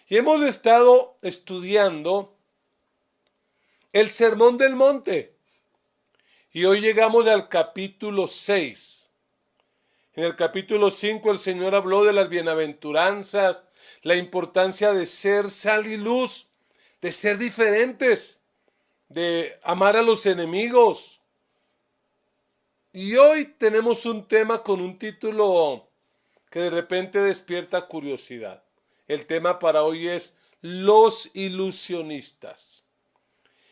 Y hemos estado estudiando el Sermón del Monte. Y hoy llegamos al capítulo 6. En el capítulo 5 el Señor habló de las bienaventuranzas, la importancia de ser sal y luz, de ser diferentes, de amar a los enemigos. Y hoy tenemos un tema con un título que de repente despierta curiosidad. El tema para hoy es los ilusionistas.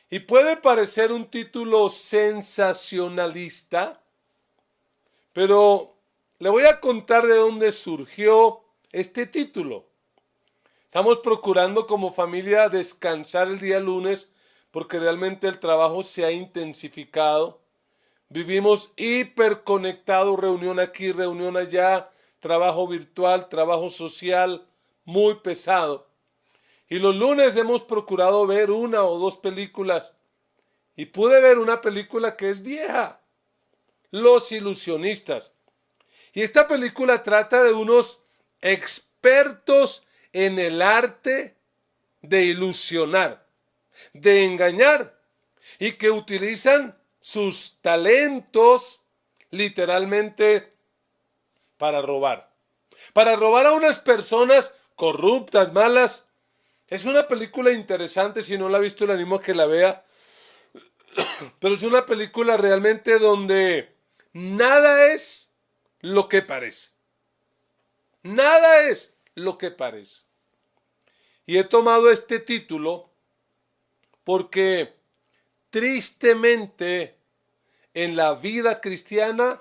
Y puede parecer un título sensacionalista, pero le voy a contar de dónde surgió este título. Estamos procurando como familia descansar el día lunes porque realmente el trabajo se ha intensificado. Vivimos hiperconectados, reunión aquí, reunión allá, trabajo virtual, trabajo social, muy pesado. Y los lunes hemos procurado ver una o dos películas. Y pude ver una película que es vieja, Los Ilusionistas. Y esta película trata de unos expertos en el arte de ilusionar, de engañar, y que utilizan sus talentos literalmente para robar. Para robar a unas personas corruptas, malas. Es una película interesante, si no la ha visto le animo a que la vea. Pero es una película realmente donde nada es lo que parece. Nada es lo que parece. Y he tomado este título porque tristemente en la vida cristiana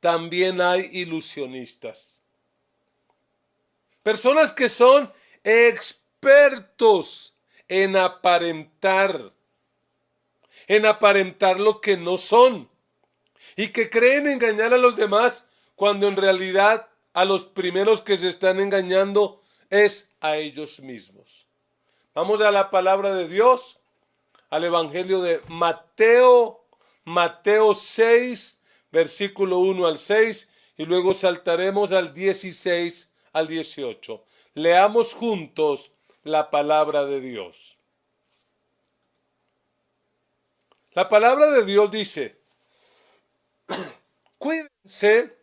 también hay ilusionistas. Personas que son expertos en aparentar lo que no son y que creen engañar a los demás cuando en realidad a los primeros que se están engañando es a ellos mismos. Vamos a la palabra de Dios, al Evangelio de Mateo, Mateo 6, versículo 1 al 6, y luego saltaremos al 16 al 18. Leamos juntos la palabra de Dios. La palabra de Dios dice: cuídense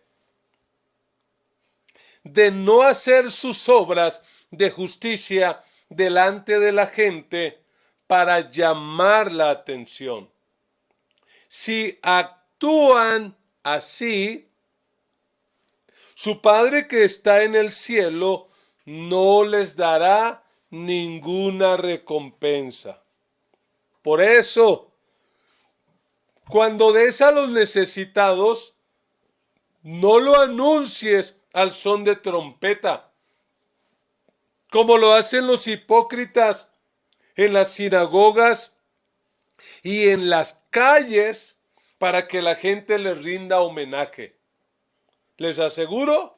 de no hacer sus obras de justicia delante de la gente para llamar la atención. Si actúan así, su Padre que está en el cielo no les dará ninguna recompensa. Por eso, cuando des a los necesitados, no lo anuncies al son de trompeta, como lo hacen los hipócritas en las sinagogas y en las calles para que la gente les rinda homenaje. Les aseguro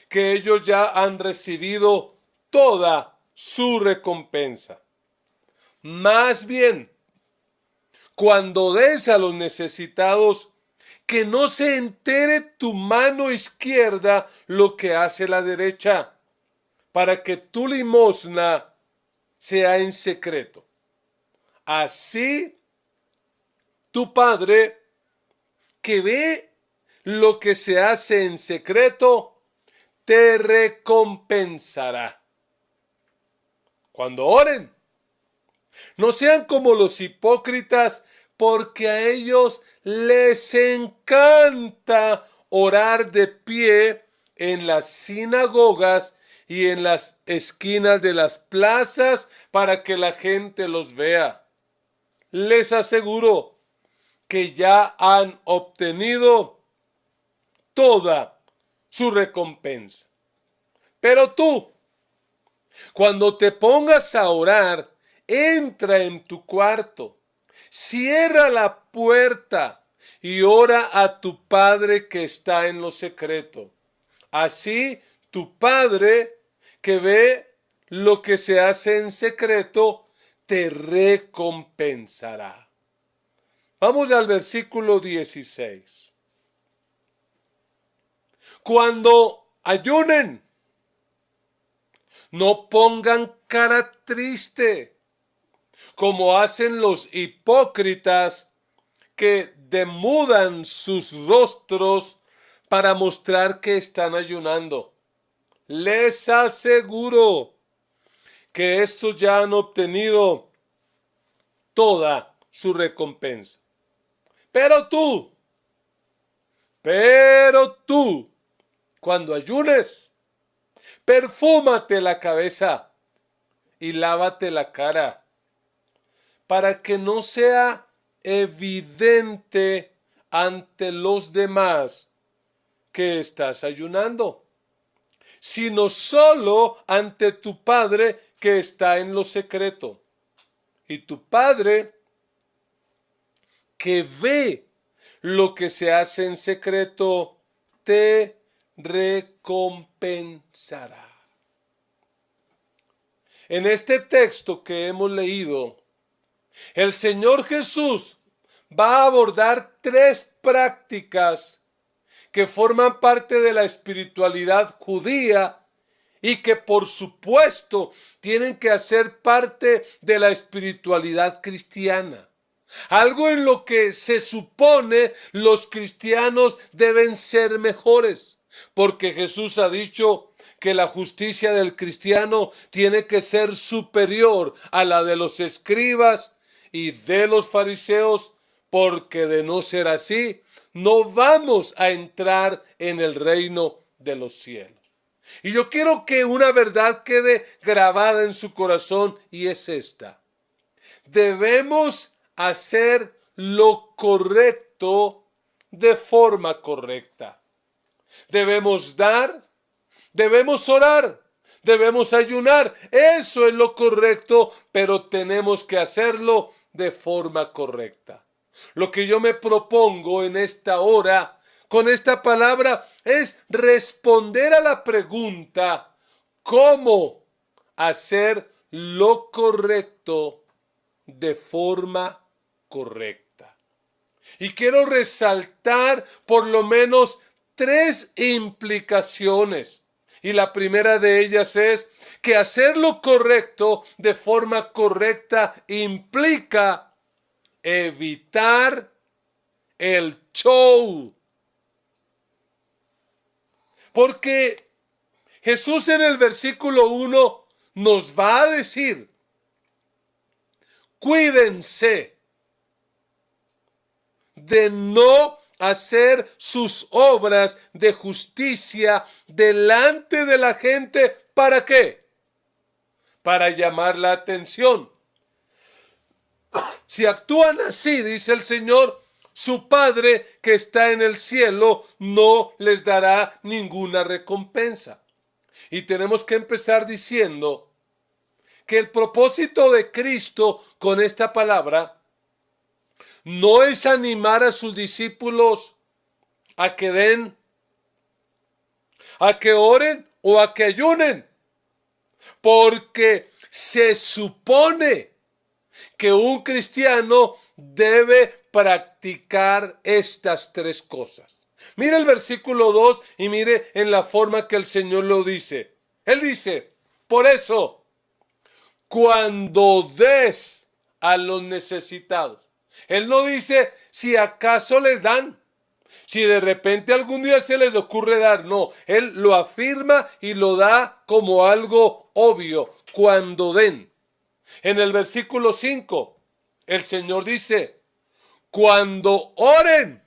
que ellos ya han recibido toda su recompensa. Más bien, cuando des a los necesitados, que no se entere tu mano izquierda lo que hace la derecha, para que tu limosna sea en secreto. Así, tu Padre, que ve lo que se hace en secreto, te recompensará. Cuando oren, no sean como los hipócritas, porque a ellos les encanta orar de pie en las sinagogas y en las esquinas de las plazas para que la gente los vea. Les aseguro que ya han obtenido toda su recompensa. Pero tú, cuando te pongas a orar, entra en tu cuarto, cierra la puerta y ora a tu Padre que está en lo secreto. Así tu Padre que ve lo que se hace en secreto te recompensará. Vamos al versículo 16. Cuando ayunen, No pongan cara triste, como hacen los hipócritas que demudan sus rostros para mostrar que están ayunando. Les aseguro que estos ya han obtenido toda su recompensa. Pero tú, cuando ayunes, perfúmate la cabeza y lávate la cara, para que no sea evidente ante los demás que estás ayunando, sino solo ante tu Padre que está en lo secreto. Y tu Padre que ve lo que se hace en secreto, te recompensará. En este texto que hemos leído, el Señor Jesús va a abordar tres prácticas que forman parte de la espiritualidad judía y que por supuesto tienen que hacer parte de la espiritualidad cristiana. Algo en lo que se supone los cristianos deben ser mejores, porque Jesús ha dicho que la justicia del cristiano tiene que ser superior a la de los escribas y de los fariseos, porque de no ser así, no vamos a entrar en el reino de los cielos. Y yo quiero que una verdad quede grabada en su corazón, y es esta: debemos hacer lo correcto de forma correcta. Debemos dar, debemos orar, debemos ayunar. Eso es lo correcto, pero tenemos que hacerlo de forma correcta. Lo que yo me propongo en esta hora, con esta palabra, es responder a la pregunta: ¿cómo hacer lo correcto de forma correcta? Y quiero resaltar por lo menos tres implicaciones. Y la primera de ellas es que hacer lo correcto de forma correcta implica evitar el show. Porque Jesús en el versículo 1 nos va a decir: cuídense de no hacer sus obras de justicia delante de la gente. ¿Para qué? Para llamar la atención. Si actúan así, dice el Señor, su Padre que está en el cielo no les dará ninguna recompensa. Y tenemos que empezar diciendo que el propósito de Cristo con esta palabra no es animar a sus discípulos a que den, a que oren o a que ayunen, porque se supone que un cristiano debe practicar estas tres cosas. Mire el versículo 2 y mire en la forma que el Señor lo dice. Él dice: por eso, cuando des a los necesitados. Él no dice si acaso les dan, si de repente algún día se les ocurre dar. No, Él lo afirma y lo da como algo obvio: cuando den. En el versículo 5, el Señor dice: cuando oren.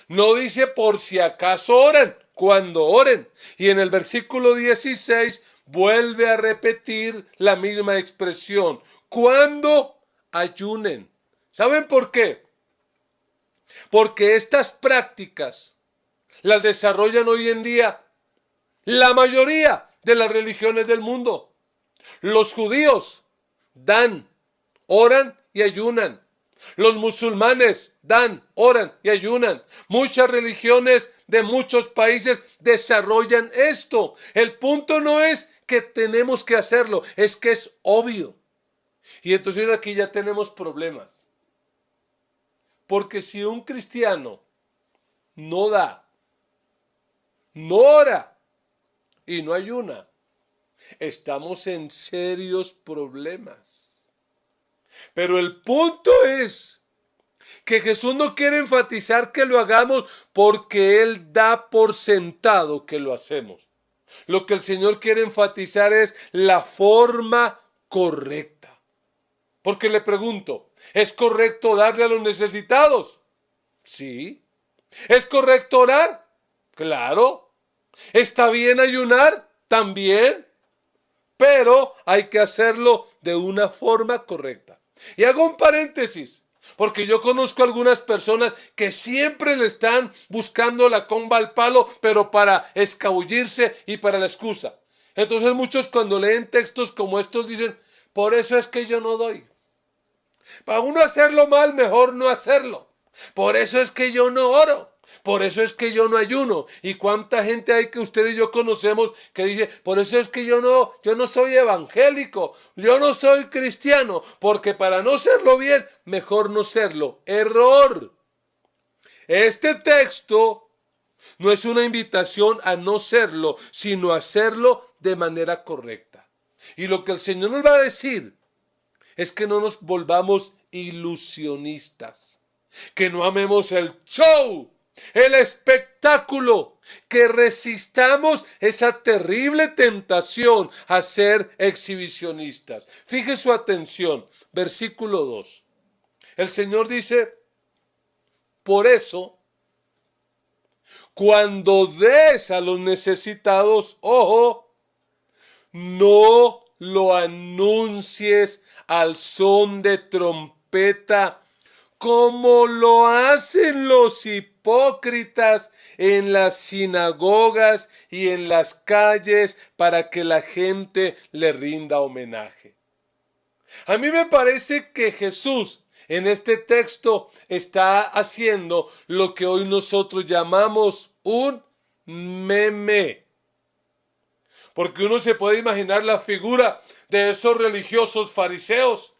No dice por si acaso oran, cuando oren. Y en el versículo 16 vuelve a repetir la misma expresión: cuando ayunen. ¿Saben por qué? Porque estas prácticas las desarrollan hoy en día la mayoría de las religiones del mundo. Los judíos dan, oran y ayunan. Los musulmanes dan, oran y ayunan. Muchas religiones de muchos países desarrollan esto. El punto no es que tenemos que hacerlo, es que es obvio. Y entonces aquí ya tenemos problemas. Porque si un cristiano no da, no ora y no ayuna, estamos en serios problemas. Pero el punto es que Jesús no quiere enfatizar que lo hagamos porque Él da por sentado que lo hacemos. Lo que el Señor quiere enfatizar es la forma correcta. Porque le pregunto, ¿es correcto darle a los necesitados? Sí. ¿Es correcto orar? Claro. ¿Está bien ayunar? También. Pero hay que hacerlo de una forma correcta. Y hago un paréntesis, porque yo conozco algunas personas que siempre le están buscando la comba al palo, pero para escabullirse y para la excusa. Entonces muchos cuando leen textos como estos dicen, por eso es que yo no doy. Para uno hacerlo mal, mejor no hacerlo. Por eso es que yo no oro. Por eso es que yo no ayuno. ¿Y cuánta gente hay que usted y yo conocemos que dice, por eso es que yo no soy evangélico, yo no soy cristiano, porque para no serlo bien, mejor no serlo? Error. Este texto no es una invitación a no serlo, sino a hacerlo de manera correcta. Y lo que el Señor nos va a decir es que no nos volvamos ilusionistas, que no amemos el show, el espectáculo, que resistamos esa terrible tentación a ser exhibicionistas. Fije su atención, versículo 2. El Señor dice, por eso, cuando des a los necesitados, ojo, no lo anuncies al son de trompeta, como lo hacen los hipócritas en las sinagogas y en las calles para que la gente le rinda homenaje. A mí me parece que Jesús en este texto está haciendo lo que hoy nosotros llamamos un meme. Porque uno se puede imaginar la figura de esos religiosos fariseos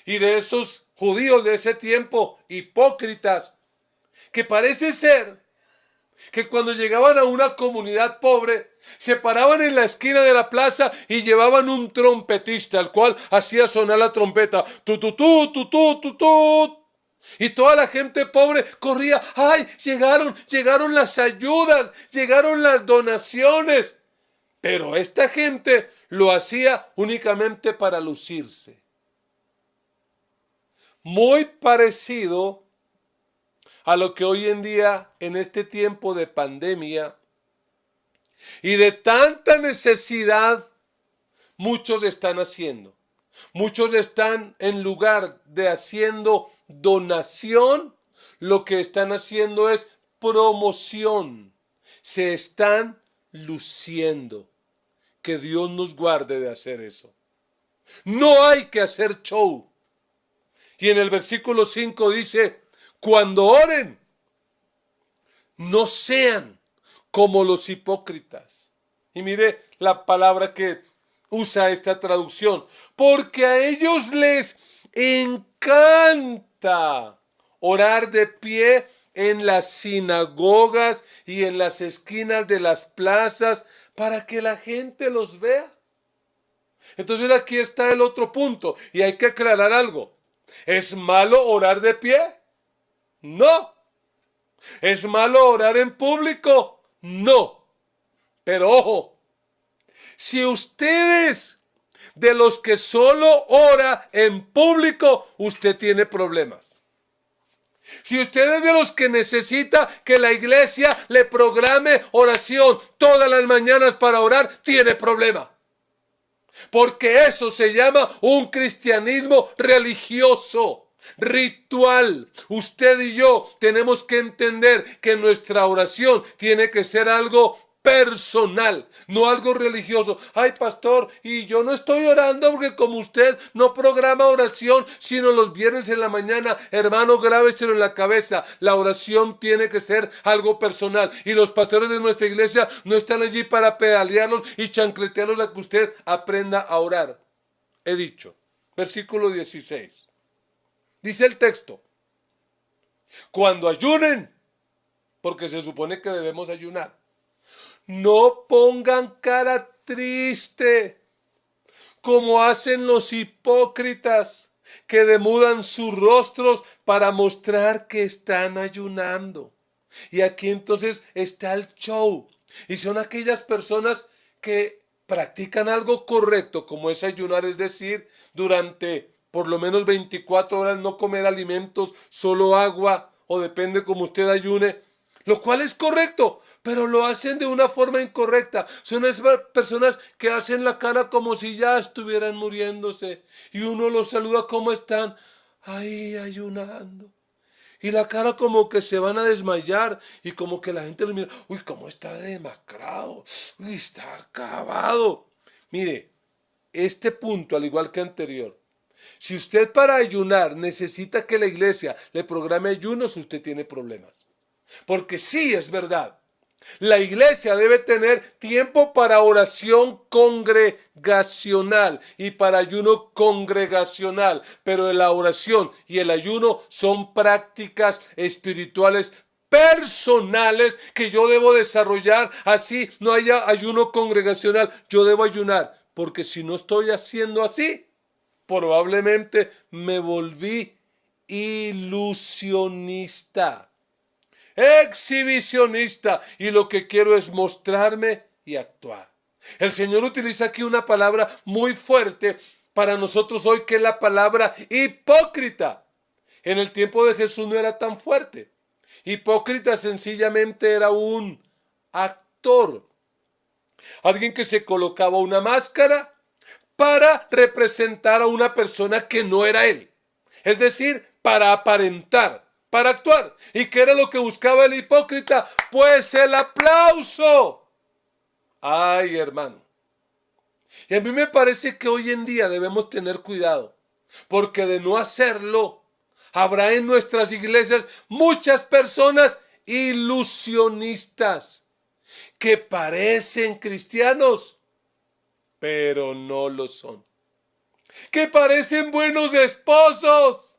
y de esos judíos de ese tiempo, hipócritas, que parece ser que cuando llegaban a una comunidad pobre, se paraban en la esquina de la plaza y llevaban un trompetista, al cual hacía sonar la trompeta, tu tu tu tu tu tu tu. Y toda la gente pobre corría, ¡ay! Llegaron las ayudas, llegaron las donaciones. Pero esta gente lo hacía únicamente para lucirse. Muy parecido a lo que hoy en día, en este tiempo de pandemia y de tanta necesidad, muchos están haciendo. Muchos están, en lugar de haciendo donación, lo que están haciendo es promoción. Se están luciendo. Que Dios nos guarde de hacer eso. No hay que hacer show. Y en el versículo 5 dice, cuando oren, no sean como los hipócritas. Y mire la palabra que usa esta traducción. Porque a ellos les encanta orar de pie en las sinagogas y en las esquinas de las plazas para que la gente los vea. Entonces aquí está el otro punto y hay que aclarar algo. ¿Es malo orar de pie? No. ¿Es malo orar en público? No. Pero ojo, si ustedes de los que solo ora en público, usted tiene problemas. Si usted es de los que necesita que la iglesia le programe oración todas las mañanas para orar, tiene problema. Porque eso se llama un cristianismo religioso, ritual. Usted y yo tenemos que entender que nuestra oración tiene que ser algo personal, no algo religioso. Ay, pastor, y yo no estoy orando porque como usted no programa oración, sino los viernes en la mañana, hermano, grábeselo en la cabeza. La oración tiene que ser algo personal. Y los pastores de nuestra iglesia no están allí para pedalearlos y chancletearlos a que usted aprenda a orar. He dicho. Versículo 16. Dice el texto, cuando ayunen, porque se supone que debemos ayunar, no pongan cara triste como hacen los hipócritas, que demudan sus rostros para mostrar que están ayunando. Y aquí entonces está el show. Y son aquellas personas que practican algo correcto, como es ayunar, es decir, durante por lo menos 24 horas no comer alimentos, solo agua, o depende como usted ayune, lo cual es correcto, pero lo hacen de una forma incorrecta. Son esas personas que hacen la cara como si ya estuvieran muriéndose, y uno los saluda, ¿cómo están? Ahí ayunando. Y la cara como que se van a desmayar, y como que la gente lo mira, uy, cómo está demacrado, uy, está acabado. Mire, este punto, al igual que anterior, si usted para ayunar necesita que la iglesia le programe ayunos, usted tiene problemas. Porque sí, es verdad, la iglesia debe tener tiempo para oración congregacional y para ayuno congregacional, pero la oración y el ayuno son prácticas espirituales personales que yo debo desarrollar. Así no haya ayuno congregacional, yo debo ayunar, porque si no estoy haciendo así, probablemente me volví ilusionista, exhibicionista, y lo que quiero es mostrarme y actuar. El Señor utiliza aquí una palabra muy fuerte para nosotros hoy, que es la palabra hipócrita. En el tiempo de Jesús no era tan fuerte. Hipócrita sencillamente era un actor, alguien que se colocaba una máscara para representar a una persona que no era él. Es decir, para aparentar, para actuar. ¿Y qué era lo que buscaba el hipócrita? Pues el aplauso. Ay, hermano. Y a mí me parece que hoy en día debemos tener cuidado, porque de no hacerlo, habrá en nuestras iglesias muchas personas ilusionistas que parecen cristianos, pero no lo son. Que parecen buenos esposos,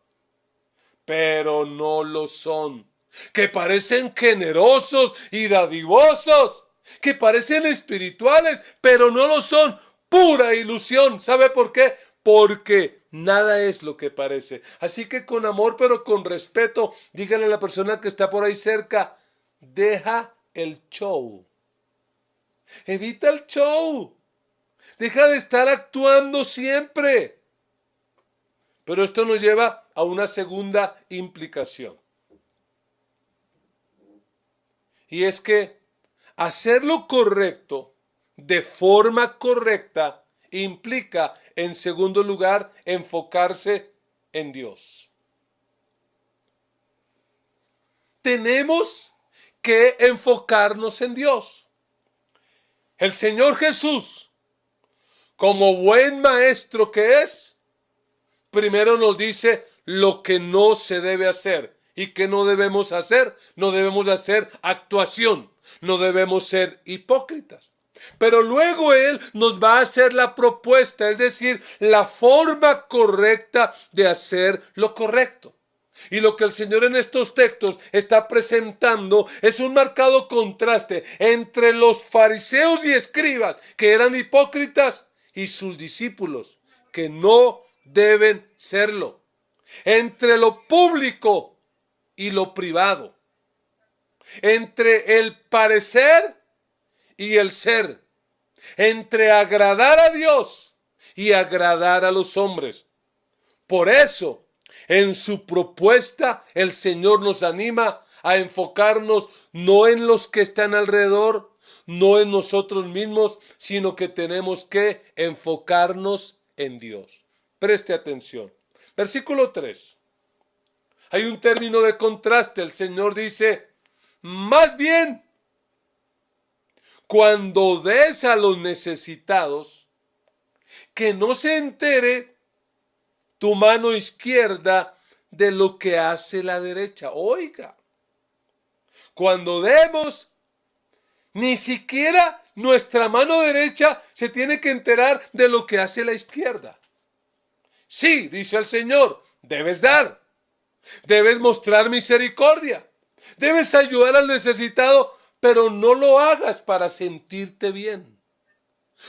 pero no lo son. Que parecen generosos y dadivosos, que parecen espirituales, pero no lo son. Pura ilusión. ¿Sabe por qué? Porque nada es lo que parece. Así que con amor, pero con respeto, dígale a la persona que está por ahí cerca, deja el show. Evita el show. Deja de estar actuando siempre. Pero esto nos lleva a una segunda implicación. Y es que hacer lo correcto de forma correcta implica, en segundo lugar, enfocarse en Dios. Tenemos que enfocarnos en Dios. El Señor Jesús, como buen maestro que es, primero nos dice lo que no se debe hacer. ¿Y qué no debemos hacer? No debemos hacer actuación. No debemos ser hipócritas. Pero luego Él nos va a hacer la propuesta, es decir, la forma correcta de hacer lo correcto. Y lo que el Señor en estos textos está presentando es un marcado contraste entre los fariseos y escribas, que eran hipócritas, y sus discípulos, que no deben serlo. Entre lo público y lo privado. Entre el parecer y el ser. Entre agradar a Dios y agradar a los hombres. Por eso, en su propuesta, el Señor nos anima a enfocarnos no en los que están alrededor, no en nosotros mismos, sino que tenemos que enfocarnos en Dios. Preste atención. Versículo 3. Hay un término de contraste. El Señor dice, más bien, cuando des a los necesitados, que no se entere tu mano izquierda de lo que hace la derecha. Oiga, cuando demos, ni siquiera nuestra mano derecha se tiene que enterar de lo que hace la izquierda. Sí, dice el Señor, debes dar, debes mostrar misericordia, debes ayudar al necesitado, pero no lo hagas para sentirte bien.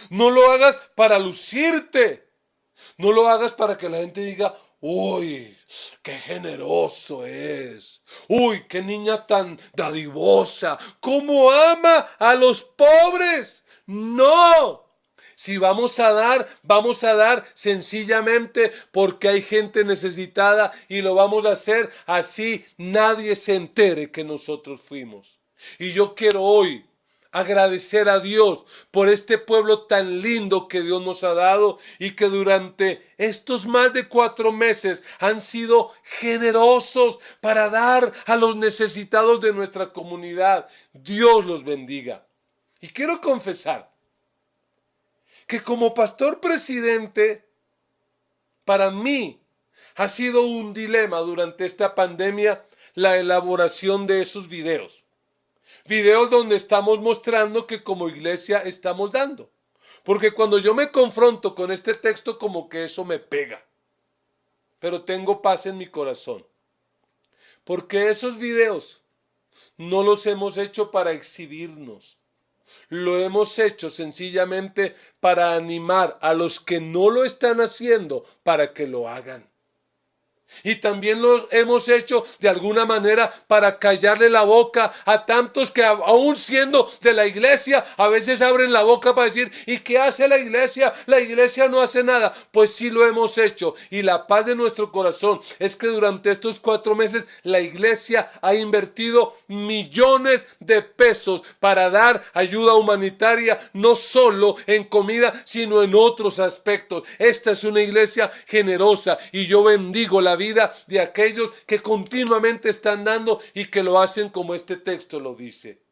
No lo hagas para lucirte. No lo hagas para que la gente diga, uy, qué generoso es. Uy, qué niña tan dadivosa. ¿Cómo ama a los pobres? No. Si vamos a dar sencillamente porque hay gente necesitada y lo vamos a hacer así nadie se entere que nosotros fuimos. Y yo quiero hoy agradecer a Dios por este pueblo tan lindo que Dios nos ha dado y que durante estos más de 4 meses han sido generosos para dar a los necesitados de nuestra comunidad. Dios los bendiga. Y quiero confesar que como pastor presidente, para mí ha sido un dilema durante esta pandemia la elaboración de esos videos. Videos donde estamos mostrando que como iglesia estamos dando. Porque cuando yo me confronto con este texto como que eso me pega. Pero tengo paz en mi corazón. Porque esos videos no los hemos hecho para exhibirnos. Lo hemos hecho sencillamente para animar a los que no lo están haciendo para que lo hagan. Y también lo hemos hecho de alguna manera para callarle la boca a tantos que aún siendo de la iglesia a veces abren la boca para decir, ¿y qué hace la iglesia? La iglesia no hace nada. Pues sí lo hemos hecho. Y la paz de nuestro corazón es que durante estos 4 meses la iglesia ha invertido millones de pesos para dar ayuda humanitaria, no solo en comida, sino en otros aspectos. Esta es una iglesia generosa y yo bendigo la vida de aquellos que continuamente están dando y que lo hacen como este texto lo dice.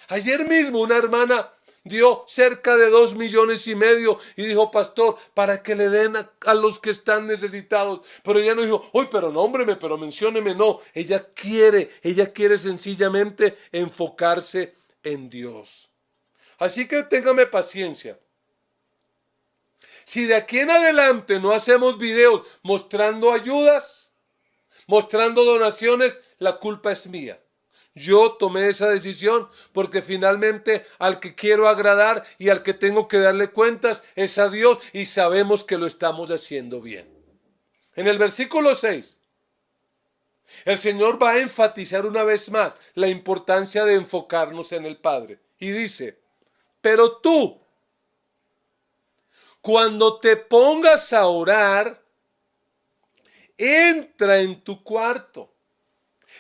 Ayer mismo una hermana dio cerca de 2,5 millones y dijo, pastor, para que le den a los que están necesitados. Pero ella no dijo, uy, pero nómbreme, pero mencióneme. No, ella quiere sencillamente enfocarse en Dios. Así que téngame paciencia. Si de aquí en adelante no hacemos videos mostrando ayudas, mostrando donaciones, la culpa es mía. Yo tomé esa decisión porque finalmente al que quiero agradar y al que tengo que darle cuentas es a Dios y sabemos que lo estamos haciendo bien. En el versículo 6, el Señor va a enfatizar una vez más la importancia de enfocarnos en el Padre. Y dice, pero tú, cuando te pongas a orar, entra en tu cuarto,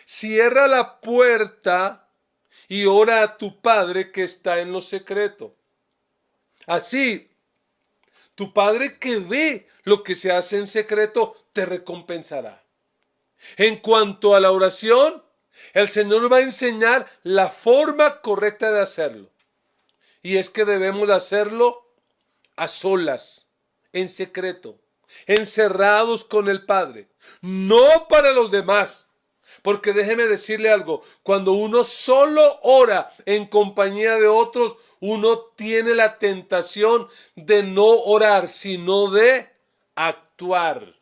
cierra la puerta y ora a tu Padre que está en lo secreto. Así, tu Padre que ve lo que se hace en secreto te recompensará. En cuanto a la oración, el Señor va a enseñar la forma correcta de hacerlo. Y es que debemos hacerlo a solas, en secreto, encerrados con el Padre, no para los demás. Porque déjeme decirle algo, cuando uno solo ora en compañía de otros, uno tiene la tentación de no orar, sino de actuar.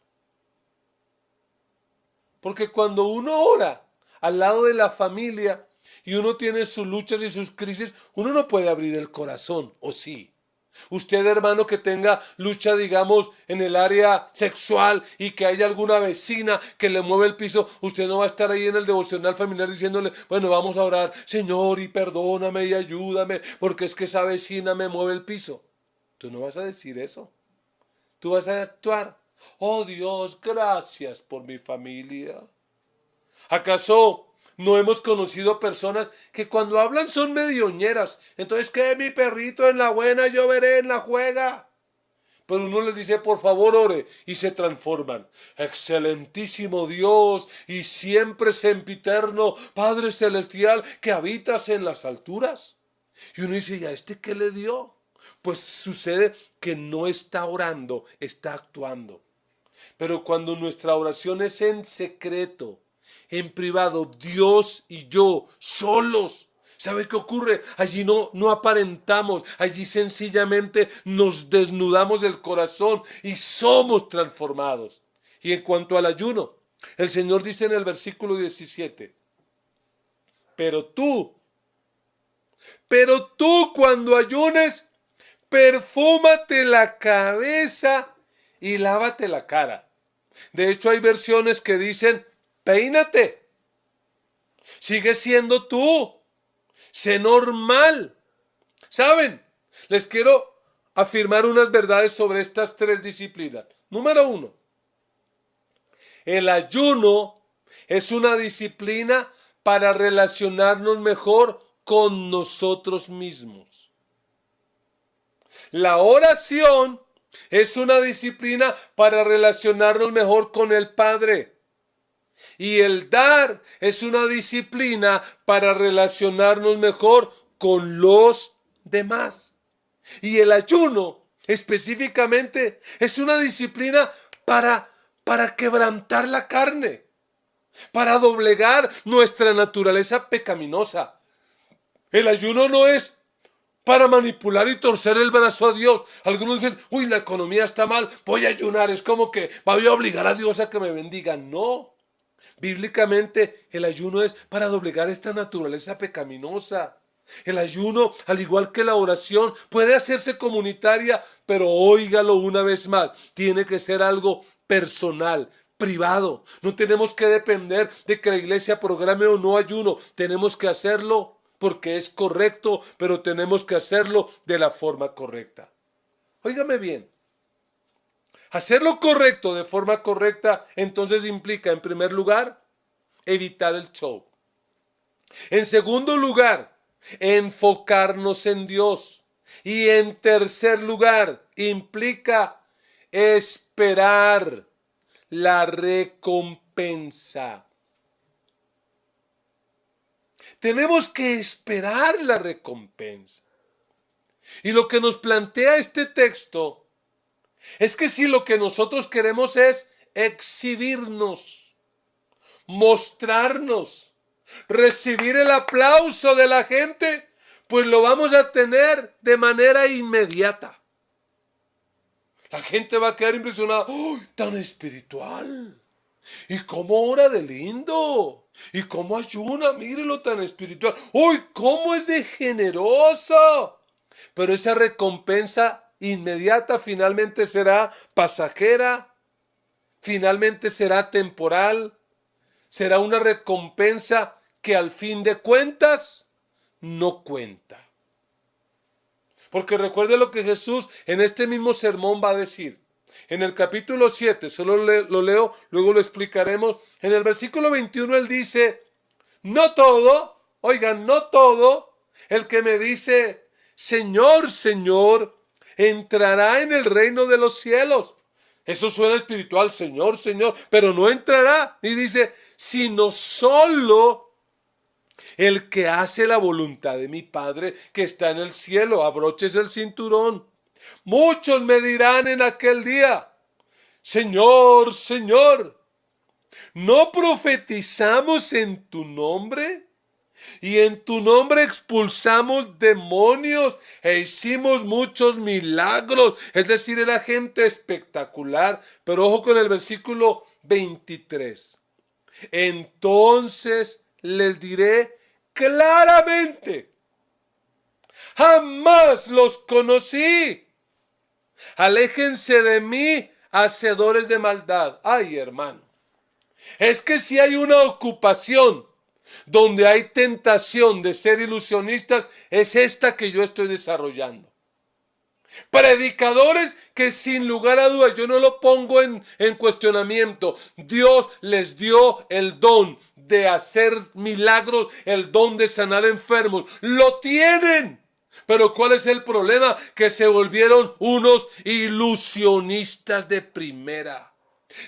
Porque cuando uno ora al lado de la familia y uno tiene sus luchas y sus crisis, uno no puede abrir el corazón, ¿o sí? Usted, hermano, que tenga lucha, digamos, en el área sexual y que haya alguna vecina que le mueve el piso, usted no va a estar ahí en el devocional familiar diciéndole, bueno, vamos a orar, Señor, y perdóname y ayúdame, porque es que esa vecina me mueve el piso. Tú no vas a decir eso. Tú vas a actuar. Oh Dios, gracias por mi familia. ¿Acaso no hemos conocido personas que cuando hablan son medioñeras? Entonces, ¿qué? Mi perrito en la buena, yo veré en la juega. Pero uno les dice, por favor, ore, y se transforman. Excelentísimo Dios y siempre sempiterno, Padre Celestial, que habitas en las alturas. Y uno dice, ¿y a este qué le dio? Pues sucede que no está orando, está actuando. Pero cuando nuestra oración es en secreto, en privado, Dios y yo, solos, ¿sabe qué ocurre? Allí no aparentamos, allí sencillamente nos desnudamos el corazón y somos transformados. Y en cuanto al ayuno, el Señor dice en el versículo 17, pero tú cuando ayunes, perfúmate la cabeza y lávate la cara. De hecho, hay versiones que dicen, peínate. Sigue siendo tú. Sé normal. ¿Saben? Les quiero afirmar unas verdades sobre estas tres disciplinas. Número 1. El ayuno es una disciplina para relacionarnos mejor con nosotros mismos. La oración es una disciplina para relacionarnos mejor con el Padre. Y el dar es una disciplina para relacionarnos mejor con los demás. Y el ayuno específicamente es una disciplina para quebrantar la carne, para doblegar nuestra naturaleza pecaminosa. El ayuno no es para manipular y torcer el brazo a Dios. Algunos dicen, uy, la economía está mal, voy a ayunar. Es como que voy a obligar a Dios a que me bendiga. No. Bíblicamente el ayuno es para doblegar esta naturaleza pecaminosa. El ayuno, al igual que la oración, puede hacerse comunitaria, pero óigalo una vez más, tiene que ser algo personal, privado. No tenemos que depender de que la iglesia programe o no ayuno. Tenemos que hacerlo porque es correcto, pero tenemos que hacerlo de la forma correcta. Óigame bien. Hacerlo correcto de forma correcta, entonces implica, en primer lugar, evitar el show. En segundo lugar, enfocarnos en Dios. Y en tercer lugar, implica esperar la recompensa. Tenemos que esperar la recompensa. Y lo que nos plantea este texto es que si lo que nosotros queremos es exhibirnos, mostrarnos, recibir el aplauso de la gente, pues lo vamos a tener de manera inmediata. La gente va a quedar impresionada. ¡Oh, tan espiritual! ¿Y cómo ora de lindo? ¿Y cómo ayuna? Mírelo tan espiritual. ¡Uy, cómo es de generoso! Pero esa recompensa inmediata finalmente será pasajera, finalmente será temporal, será una recompensa que al fin de cuentas no cuenta. Porque recuerde lo que Jesús en este mismo sermón va a decir. En el capítulo 7, solo lo leo, luego lo explicaremos. En el versículo 21 él dice, no todo, oigan, no todo el que me dice, Señor, Señor, entrará en el reino de los cielos. Eso suena espiritual, Señor, Señor, pero no entrará. Y dice, sino solo el que hace la voluntad de mi Padre que está en el cielo. Abróchese el cinturón. Muchos me dirán en aquel día, Señor, Señor, ¿no profetizamos en tu nombre? Y en tu nombre expulsamos demonios e hicimos muchos milagros. Es decir, era gente espectacular. Pero ojo con el versículo 23. Entonces les diré claramente, jamás los conocí. Aléjense de mí, hacedores de maldad. Ay, hermano. Es que si hay una ocupación donde hay tentación de ser ilusionistas, es esta que yo estoy desarrollando. Predicadores que sin lugar a dudas, yo no lo pongo en cuestionamiento, Dios les dio el don de hacer milagros, el don de sanar enfermos, lo tienen. Pero ¿cuál es el problema? Que se volvieron unos ilusionistas de primera.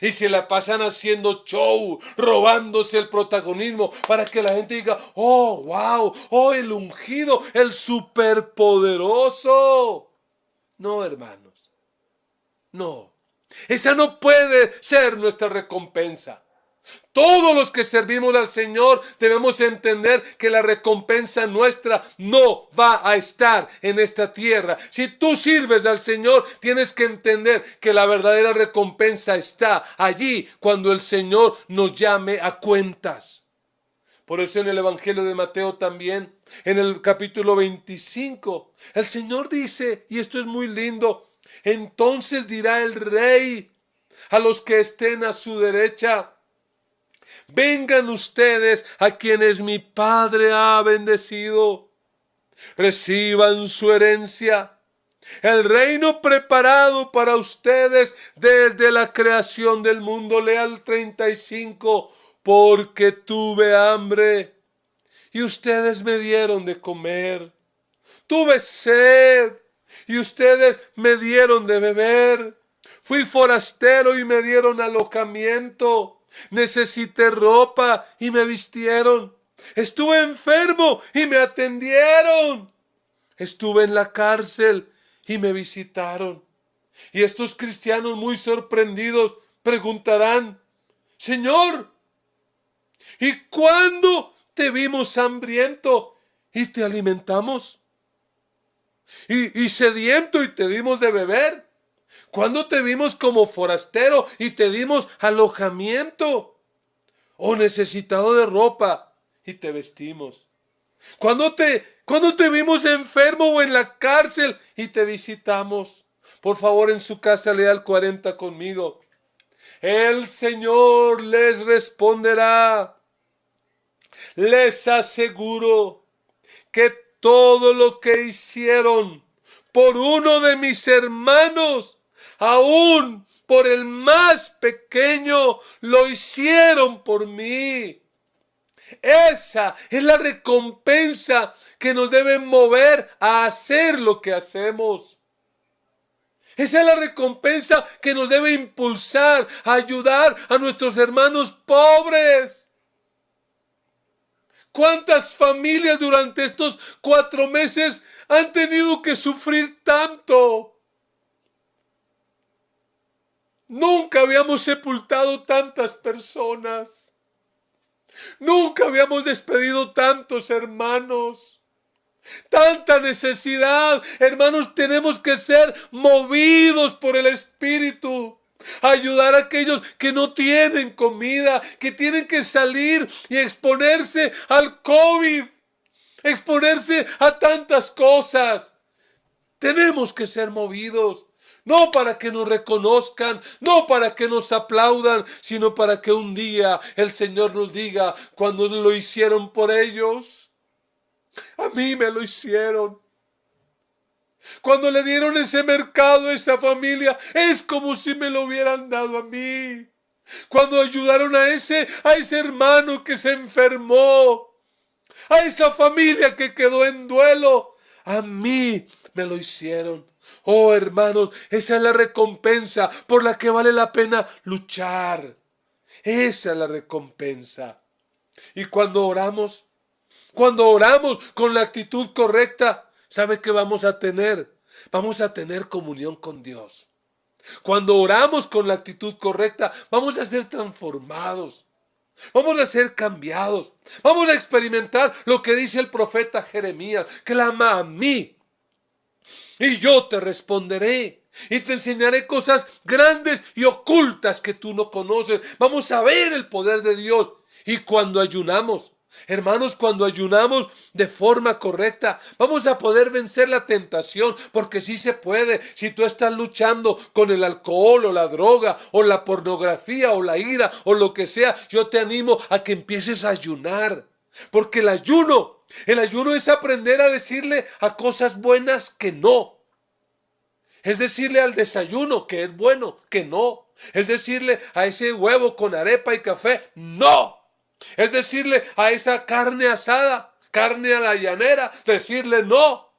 Y se la pasan haciendo show, robándose el protagonismo para que la gente diga, oh, wow, oh, el ungido, el superpoderoso. No, hermanos, no. Esa no puede ser nuestra recompensa. Todos los que servimos al Señor debemos entender que la recompensa nuestra no va a estar en esta tierra. Si tú sirves al Señor, tienes que entender que la verdadera recompensa está allí cuando el Señor nos llame a cuentas. Por eso en el Evangelio de Mateo también, en el capítulo 25, el Señor dice, y esto es muy lindo, entonces dirá el Rey a los que estén a su derecha: vengan ustedes a quienes mi Padre ha bendecido, reciban su herencia, el reino preparado para ustedes desde la creación del mundo. Lea el 35, porque tuve hambre y ustedes me dieron de comer, tuve sed y ustedes me dieron de beber, fui forastero y me dieron alojamiento, necesité ropa y me vistieron, estuve enfermo y me atendieron, estuve en la cárcel y me visitaron. Y estos cristianos, muy sorprendidos, preguntarán: Señor, ¿y cuándo te vimos hambriento y te alimentamos? ¿Y sediento y te dimos de beber? ¿Cuándo te vimos como forastero y te dimos alojamiento? ¿O necesitado de ropa y te vestimos? ¿Cuándo te vimos enfermo o en la cárcel y te visitamos? Por favor, en su casa lea el 40 conmigo. El Señor les responderá: les aseguro que todo lo que hicieron por uno de mis hermanos, aún por el más pequeño, lo hicieron por mí. Esa es la recompensa que nos debe mover a hacer lo que hacemos. Esa es la recompensa que nos debe impulsar a ayudar a nuestros hermanos pobres. ¿Cuántas familias durante estos 4 meses han tenido que sufrir tanto? Nunca habíamos sepultado tantas personas. Nunca habíamos despedido tantos hermanos. Tanta necesidad. Hermanos, tenemos que ser movidos por el Espíritu. Ayudar a aquellos que no tienen comida, que tienen que salir y exponerse al COVID, exponerse a tantas cosas. Tenemos que ser movidos. No para que nos reconozcan, no para que nos aplaudan, sino para que un día el Señor nos diga: cuando lo hicieron por ellos, a mí me lo hicieron. Cuando le dieron ese mercado a esa familia, es como si me lo hubieran dado a mí. Cuando ayudaron a ese hermano que se enfermó, a esa familia que quedó en duelo, a mí me lo hicieron. Oh, hermanos, esa es la recompensa por la que vale la pena luchar. Esa es la recompensa. Y cuando oramos con la actitud correcta, ¿sabe qué vamos a tener? Vamos a tener comunión con Dios. Cuando oramos con la actitud correcta, vamos a ser transformados. Vamos a ser cambiados. Vamos a experimentar lo que dice el profeta Jeremías: clama a mí y yo te responderé. Y te enseñaré cosas grandes y ocultas que tú no conoces. Vamos a ver el poder de Dios. Y cuando ayunamos, hermanos, cuando ayunamos de forma correcta, vamos a poder vencer la tentación, porque sí se puede. Si tú estás luchando con el alcohol o la droga o la pornografía o la ira o lo que sea, yo te animo a que empieces a ayunar, porque el ayuno es aprender a decirle a cosas buenas que no. Es decirle al desayuno que es bueno, que no. Es decirle a ese huevo con arepa y café, no. Es decirle a esa carne asada, carne a la llanera, decirle no.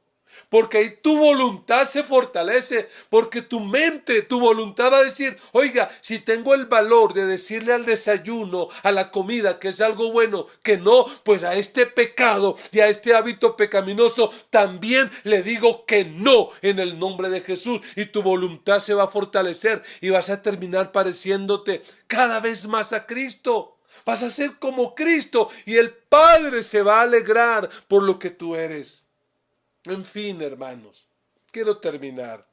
Porque ahí tu voluntad se fortalece, porque tu mente, tu voluntad va a decir: oiga, si tengo el valor de decirle al desayuno, a la comida, que es algo bueno, que no, pues a este pecado y a este hábito pecaminoso también le digo que no, en el nombre de Jesús. Y tu voluntad se va a fortalecer y vas a terminar pareciéndote cada vez más a Cristo. Vas a ser como Cristo y el Padre se va a alegrar por lo que tú eres. En fin, hermanos, quiero terminar.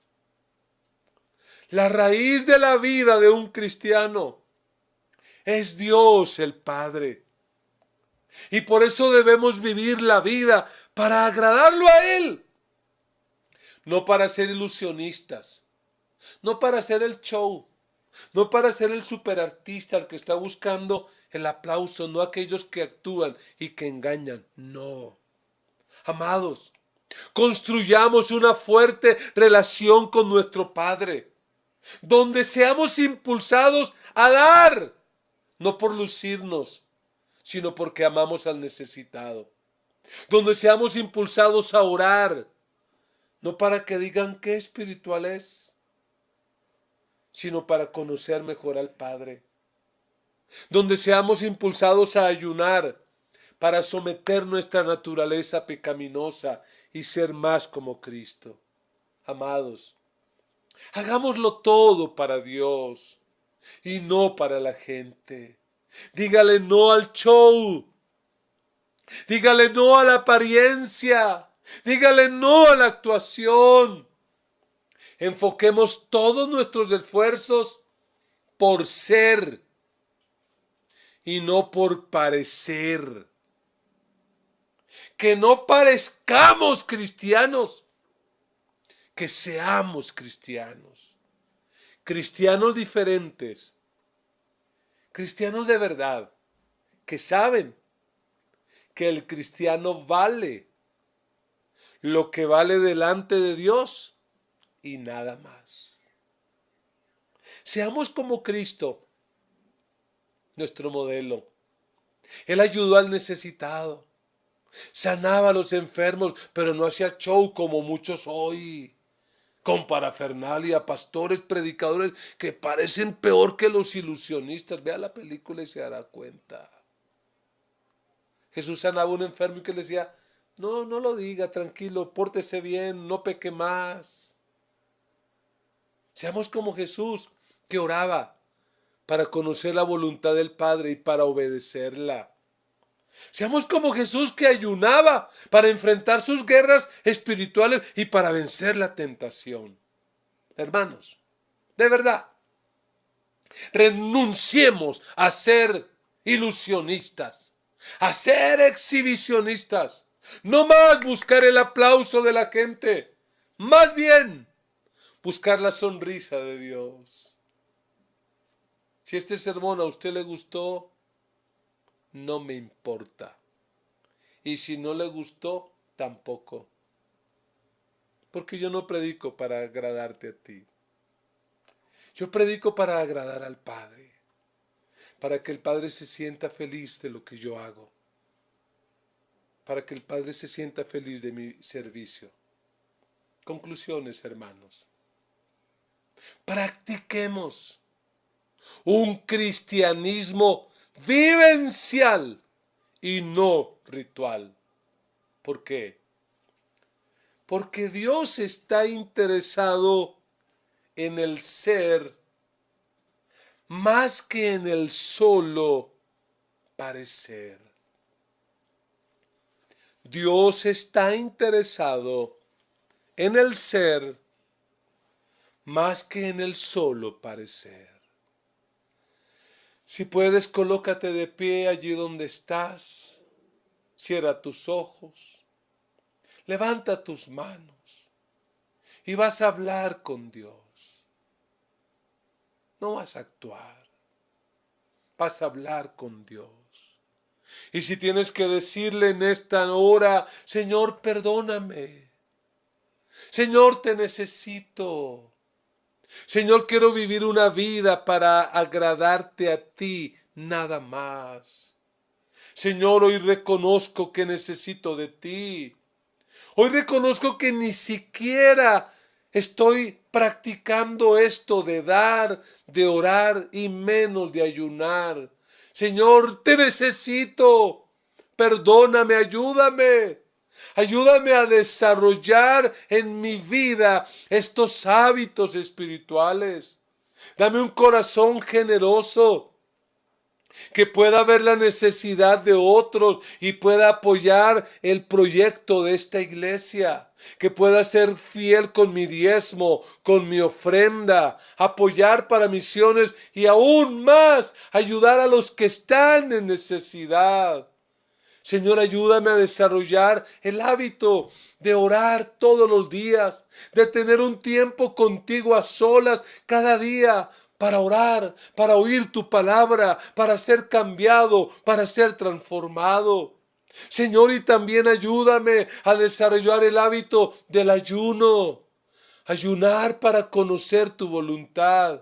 La raíz de la vida de un cristiano es Dios el Padre. Y por eso debemos vivir la vida para agradarlo a Él. No para ser ilusionistas, no para hacer el show, no para ser el superartista, el que está buscando el aplauso, no aquellos que actúan y que engañan. No. Amados, construyamos una fuerte relación con nuestro Padre, donde seamos impulsados a dar, no por lucirnos, sino porque amamos al necesitado. Donde seamos impulsados a orar, no para que digan qué espiritual es, sino para conocer mejor al Padre. Donde seamos impulsados a ayunar, para someter nuestra naturaleza pecaminosa y ser más como Cristo. Amados, hagámoslo todo para Dios y no para la gente. Dígale no al show. Dígale no a la apariencia. Dígale no a la actuación. Enfoquemos todos nuestros esfuerzos por ser y no por parecer. Que no parezcamos cristianos, que seamos cristianos. Cristianos diferentes, cristianos de verdad, que saben que el cristiano vale lo que vale delante de Dios y nada más. Seamos como Cristo, nuestro modelo. Él ayudó al necesitado, sanaba a los enfermos, pero no hacía show como muchos hoy, con parafernalia, pastores, predicadores que parecen peor que los ilusionistas. Vea la película y se dará cuenta. Jesús sanaba a un enfermo y que le decía, no lo diga, tranquilo, pórtese bien, no peque más. Seamos como Jesús, que oraba para conocer la voluntad del Padre y para obedecerla. Seamos como Jesús, que ayunaba para enfrentar sus guerras espirituales y para vencer la tentación. Hermanos, de verdad, renunciemos a ser ilusionistas, a ser exhibicionistas. No más buscar el aplauso de la gente, más bien buscar la sonrisa de Dios. Si este sermón a usted le gustó, no me importa. Y si no le gustó, tampoco. Porque yo no predico para agradarte a ti. Yo predico para agradar al Padre. Para que el Padre se sienta feliz de lo que yo hago. Para que el Padre se sienta feliz de mi servicio. Conclusiones, hermanos. Practiquemos un cristianismo vivencial y no ritual. ¿Por qué? Porque Dios está interesado en el ser más que en el solo parecer. Dios está interesado en el ser más que en el solo parecer. Si puedes, colócate de pie allí donde estás. Cierra tus ojos. Levanta tus manos. Y vas a hablar con Dios. No vas a actuar. Vas a hablar con Dios. Y si tienes que decirle en esta hora, Señor, perdóname. Señor, te necesito. Señor, quiero vivir una vida para agradarte a ti, nada más. Señor, hoy reconozco que necesito de ti. Hoy reconozco que ni siquiera estoy practicando esto de dar, de orar y menos de ayunar. Señor, te necesito. Perdóname, ayúdame. Ayúdame a desarrollar en mi vida estos hábitos espirituales. Dame un corazón generoso que pueda ver la necesidad de otros y pueda apoyar el proyecto de esta iglesia. Que pueda ser fiel con mi diezmo, con mi ofrenda, apoyar para misiones y aún más ayudar a los que están en necesidad. Señor, ayúdame a desarrollar el hábito de orar todos los días, de tener un tiempo contigo a solas cada día para orar, para oír tu palabra, para ser cambiado, para ser transformado. Señor, y también ayúdame a desarrollar el hábito del ayuno. Ayunar para conocer tu voluntad.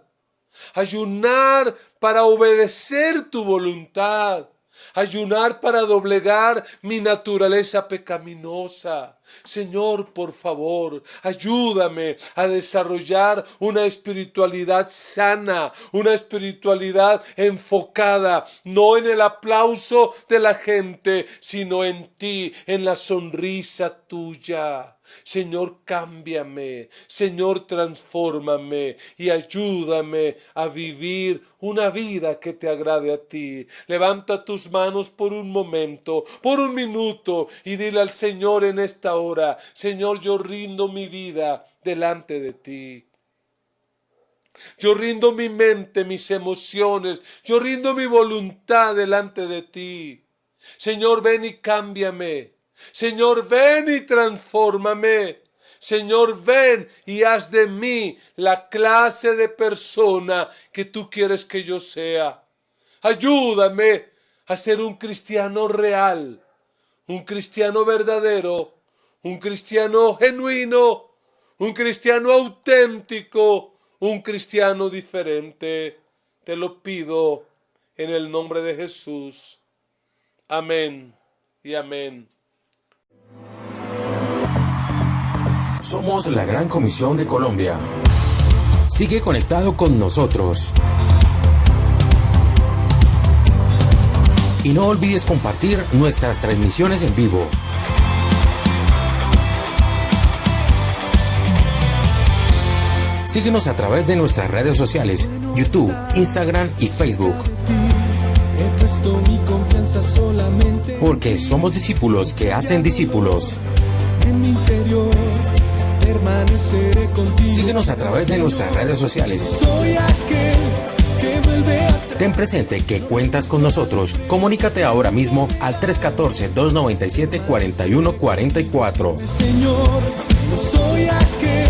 Ayunar para obedecer tu voluntad. Ayunar para doblegar mi naturaleza pecaminosa. Señor, por favor, ayúdame a desarrollar una espiritualidad sana, una espiritualidad enfocada, no en el aplauso de la gente, sino en ti, en la sonrisa tuya. Señor, cámbiame, Señor, transfórmame y ayúdame a vivir una vida que te agrade a ti. Levanta tus manos por un momento, por un minuto y dile al Señor en esta hora: Señor, yo rindo mi vida delante de ti. Yo rindo mi mente, mis emociones, yo rindo mi voluntad delante de ti. Señor, ven y cámbiame. Señor, ven y transfórmame. Señor, ven y haz de mí la clase de persona que tú quieres que yo sea. Ayúdame a ser un cristiano real, un cristiano verdadero, un cristiano genuino, un cristiano auténtico, un cristiano diferente. Te lo pido en el nombre de Jesús. Amén y amén. Somos la Gran Comisión de Colombia. Sigue conectado con nosotros. Y no olvides compartir nuestras transmisiones en vivo. Síguenos a través de nuestras redes sociales, YouTube, Instagram y Facebook. Porque somos discípulos que hacen discípulos. En mi interior permaneceré contigo. Síguenos a través de nuestras redes sociales. Soy aquel que vuelve a... Ten presente que cuentas con nosotros. Comunícate ahora mismo al 314-297-4144. Señor, no soy aquel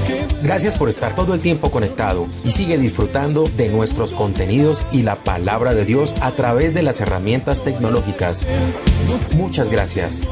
que... Gracias por estar todo el tiempo conectado y sigue disfrutando de nuestros contenidos y la palabra de Dios a través de las herramientas tecnológicas. Muchas gracias.